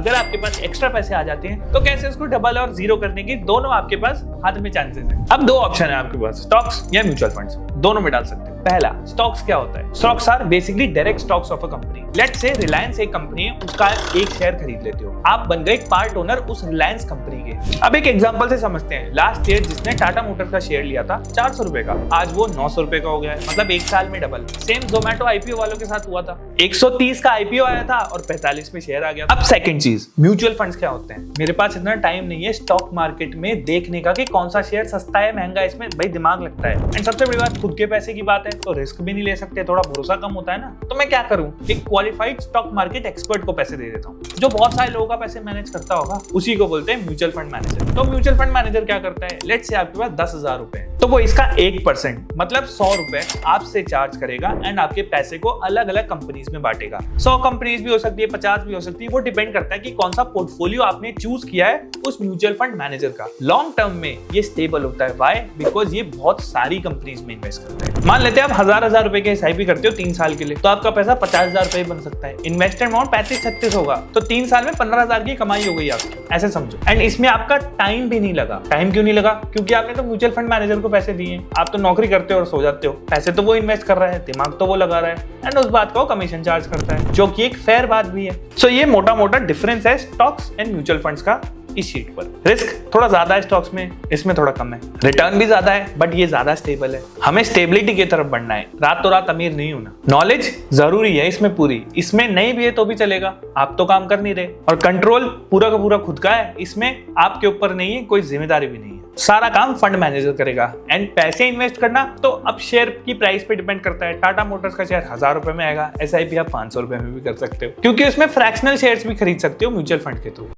अगर आपके पास एक्स्ट्रा पैसे आ जाते हैं तो कैसे उसको डबल और जीरो करने की दोनों आपके पास हाथ में चांसेस है। अब दो ऑप्शन है आपके पास, स्टॉक्स या म्यूचुअल फंड्स, दोनों में डाल सकते हो। पहला, स्टॉक्स क्या होता है? Stocks are basically direct stocks of a company. Let's say Reliance एक कंपनी है, उसका एक शेयर खरीद लेते हो, आप बन गए पार्ट ओनर उस रिलायंस कंपनी के। अब एक एग्जांपल से समझते हैं, लास्ट ईयर जिसने टाटा मोटर्स का शेयर लिया था 400 रुपए का, आज वो 900 रुपए का हो गया है, मतलब एक साल में डबल। सेम जोमेटो आईपीओ वालों के साथ हुआ था, 130 का आईपीओ आया था और 45 में शेयर आ गया। अब सेकंड चीज, म्यूचुअल फंड्स क्या होते हैं? मेरे पास इतना टाइम नहीं है स्टॉक मार्केट में देखने का कि कौन सा शेयर सस्ता है महंगा है, इसमें भाई दिमाग लगता है। एंड सबसे बड़ी बात, खुद के पैसे की बात है तो रिस्क भी नहीं ले सकते, थोड़ा भरोसा कम होता है ना। तो मैं क्या करूं, एक क्वालिफाइड स्टॉक मार्केट एक्सपर्ट को पैसे दे देता हूं, जो बहुत सारे लोगों का पैसे मैनेज करता होगा, उसी को बोलते हैं म्यूचुअल फंड मैनेजर। तो म्यूचुअल फंड मैनेजर क्या करता है, लेट्स से आपके पास 10,000 रुपए, तो वो इसका 1% मतलब 100 रुपए आपसे चार्ज करेगा एंड आपके पैसे को अलग अलग कंपनीज में बांटेगा। 100 कंपनीज भी हो सकती है, 50 भी हो सकती है, वो डिपेंड करता है कि कौन सा पोर्टफोलियो आपने चूज किया है उस म्यूचुअल फंड मैनेजर का। लॉन्ग टर्म में ये स्टेबल होता है। व्हाई? बिकॉज ये बहुत सारी कंपनीज में इन्वेस्ट करता है। मान लेते हैं आप हजार रुपए के एसआईपी करते हो 3 साल के लिए, तो आपका पैसा 50,000 रुपए बन सकता है। इन्वेस्टेड अमाउंट 35-36 होगा, तो 3 साल में 15,000 की कमाई हो गई आपकी, ऐसे समझो। एंड इसमें आपका टाइम भी नहीं लगा। टाइम क्यों नहीं लगा? क्योंकि आपने तो म्यूचुअल फंड मैनेजर को पैसे दिए। आप तो नौकरी करते हो और सो जाते हो, पैसे तो वो इन्वेस्ट कर रहा है, दिमाग तो वो लगा रहा है, एंड उस बात का वो कमीशन चार्ज करता है, जो कि एक फेयर बात भी है। सो ये मोटा मोटा डिफरेंस है स्टॉक्स एंड म्यूचुअल फंड्स का इस शीट पर। रिस्क थोड़ा ज्यादा है स्टॉक्स में, इसमें थोड़ा कम है। रिटर्न भी ज्यादा है, बट ये ज्यादा स्टेबल है। हमें स्टेबिलिटी की तरफ बढ़ना है, रात तो रात अमीर नहीं होना। नॉलेज जरूरी है इसमें पूरी, इसमें नहीं भी है तो भी चलेगा, आप तो काम कर नहीं रहे। और कंट्रोल पूरा का पूरा खुद का है, इसमें आपके ऊपर नहीं है, कोई जिम्मेदारी भी नहीं है, सारा काम फंड मैनेजर करेगा। एंड पैसे इन्वेस्ट करना तो अब शेयर की प्राइस पे डिपेंड करता है। टाटा मोटर्स का शेयर 1000 रुपए में आएगा, एसआईपी आप 500 रुपए में भी कर सकते हो, क्योंकि उसमें फ्रैक्शनल शेयर्स भी खरीद सकते हो म्यूचुअल फंड के थ्रू।